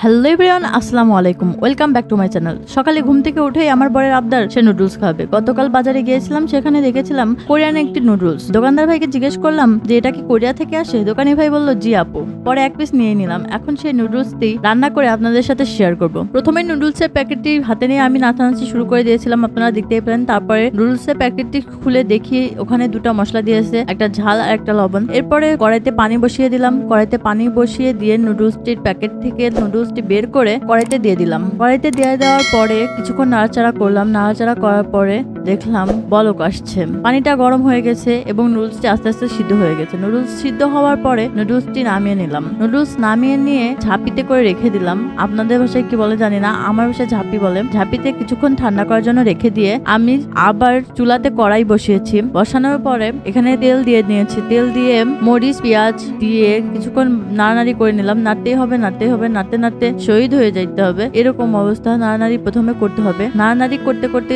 Hello everyone, আসসালামু আলাইকুম। Welcome back to my channel. সকালে ঘুম থেকে উঠেই আমার বরের আবদার সে নুডলস খাবে। গতকাল বাজারে গিয়েছিলাম, সেখানে দেখেছিলাম কোরিয়ান একটি নুডলস। দোকানদার ভাইকে জিজ্ঞেস করলাম যে এটা কি কোরিয়া থেকে আসে? দোকানি ভাই বলল জি আপু। পরে এক পিস নিয়ে নিলাম। এখন সেই নুডলসটি রান্না করে আপনাদের সাথে শেয়ার করব। প্রথমে নুডলসের প্যাকেটটি হাতে নিয়ে আমি নাচানাচি শুরু করে দিয়েছিলাম, আপনারা দেখতেই পেলেন। তারপরে নুডলসের প্যাকেটটি খুলে দেখি ওখানে দুটো মশলা দিয়েছে, একটা ঝাল আর একটা লবণ। এরপরে কড়াইতে পানি বসিয়ে দিলাম। কড়াইতে পানি বসিয়ে দিয়ে নুডলসটির প্যাকেট থেকে নুডলসটি বের করে কড়াইতে দিয়ে দিলাম। কড়াইতে দিয়ে দেওয়ার পরে কিছুক্ষণ নাড়াচাড়া করলাম। নাড়াচাড়া করার পরে দেখলাম বলক আসছে। পানিটা গরম হয়ে গেছে এবং নুডলসটি আস্তে আস্তে সিদ্ধ হয়ে গেছে। নুডলস সিদ্ধ হওয়ার পরে নুডলসটি নামিয়ে নিলাম। নুডলস নামিয়ে নিয়ে ঝাঁপিতে করে রেখে দিলাম। আপনাদের ভাষায় কি বলে জানি না, আমার ভাষায় ঝাঁপি বলে। ঝাঁপিতে কিছুক্ষণ ঠান্ডা করার জন্য রেখে দিয়ে আমি আবার চুলাতে কড়াই বসিয়েছি। বসানোর পরে এখানে তেল দিয়ে নিয়েছি। তেল দিয়ে মরিচ পেঁয়াজ দিয়ে কিছুক্ষণ নাড়ানাড়ি করে নিলাম। নাড়তেই হবে নাড়তে নাড়তে শহীদ হয়ে যাইতে হবে, এরকম অবস্থা। নাড়ানাড়ি প্রথমে করতে হবে। নাড়ানাড়ি করতে করতে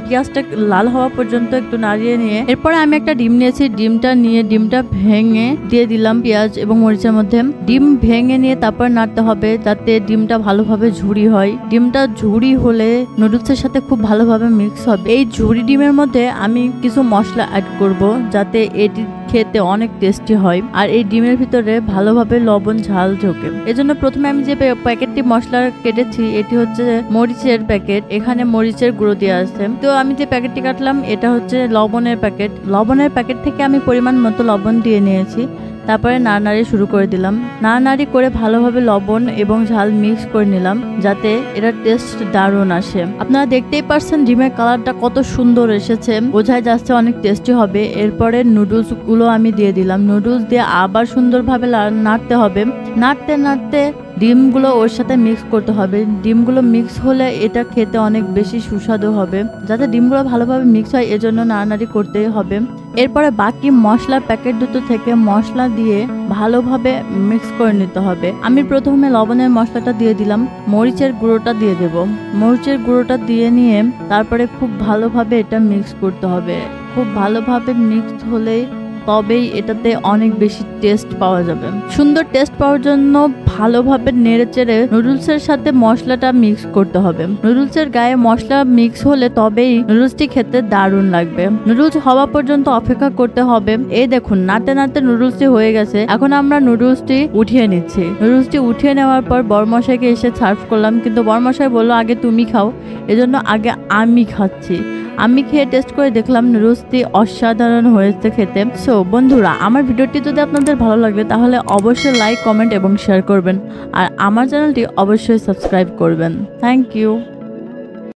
পেঁয়াজটা লাল হওয়া পর্যন্ত একটু নাড়িয়ে নিয়ে এরপরে আমি একটা ডিম নিয়েছি। ডিমটা ভেঙে দিয়ে দিলাম পেঁয়াজ এবং মরিচের মধ্যে। ডিম ভেঙে নিয়ে তারপর নাড়তে হবে যাতে ডিমটা ভালোভাবে ঝুরি হয়। ডিমটা ঝুরি হলে নুডলসের সাথে খুব ভালোভাবে মিক্স হবে। এই ঝুরি ডিমের মধ্যে আমি কিছু মশলা অ্যাড করব যাতে এটি খেতে অনেক টেস্টি হয় আর এই ডিমের ভিতরে ভালোভাবে লবণ ঝাল ঢোকে। এজন্য প্রথমে আমি যে প্যাকেটটি মশলা কেটেছি এটি হচ্ছে মরিচের প্যাকেট। এখানে মরিচের গুঁড়ো দেওয়া আছে। তো আমি যে প্যাকেটটি কাটলাম এটা হচ্ছে লবণের প্যাকেট। লবণের প্যাকেট থেকে আমি পরিমাণ মতো লবণ দিয়ে নিয়েছি। তারপরে নাড়ানাড়ি শুরু করে দিলাম। নাড়ানাড়ি করে ভালোভাবে লবণ এবং ঝাল মিক্স করে নিলাম যাতে এটার টেস্ট দারুণ আসে। আপনারা দেখতেই পারছেন ডিমের কালারটা কত সুন্দর এসেছে, বোঝাই যাচ্ছে অনেক টেস্টি হবে। এরপরে নুডলস গুলো আমি দিয়ে দিলাম। নুডলস দিয়ে আবার সুন্দরভাবে নাড়তে হবে। নাড়তে ডিমগুলো ওর সাথে মিক্স করতে হবে। ডিমগুলো মিক্স হলে এটা খেতে অনেক বেশি সুস্বাদু হবে। যাতে ডিমগুলো ভালোভাবে মিক্স হয় এজন্য নাড়ানাড়ি করতেই হবে। এরপরে বাকি মশলার প্যাকেট দুটো থেকে মশলা দিয়ে ভালোভাবে মিক্স করে নিতে হবে। আমি প্রথমে লবণের মশলাটা দিয়ে দিলাম, মরিচের গুঁড়োটা দিয়ে দেব। মরিচের গুঁড়োটা দিয়ে নিয়ে তারপরে খুব ভালোভাবে এটা মিক্স করতে হবে। খুব ভালোভাবে মিক্স হলেই তবেই এটাতে অনেক বেশি টেস্ট পাওয়া যাবে। সুন্দর টেস্ট পাওয়ার জন্য ভালোভাবে নেড়েচেড়ে নুডলসের সাথে মশলাটা মিক্স করতে হবে। নুডলসের গায়ে মশলা মিক্স হলে তবেই নুডলসটি খেতে দারুণ লাগবে। নুডলস হওয়া পর্যন্ত অপেক্ষা করতে হবে। এই দেখুন নাড়তে নুডলসটি হয়ে গেছে। এখন আমরা নুডলসটি উঠিয়ে নিচ্ছি। নুডলসটি উঠিয়ে নেওয়ার পর বরমশাইকে এসে সার্ভ করলাম, কিন্তু বরমশাই বললো আগে তুমি খাও, এজন্য আগে আমি খাচ্ছি। আমি খেয়ে টেস্ট করে দেখলাম নুডলসটি অসাধারণ হয়েছে খেতে। সো বন্ধুরা, আমার ভিডিওটি যদি আপনাদের ভালো লাগে তাহলে অবশ্যই লাইক, কমেন্ট এবং শেয়ার করবেন আর আমার চ্যানেলটি অবশ্যই সাবস্ক্রাইব করবেন। Thank you.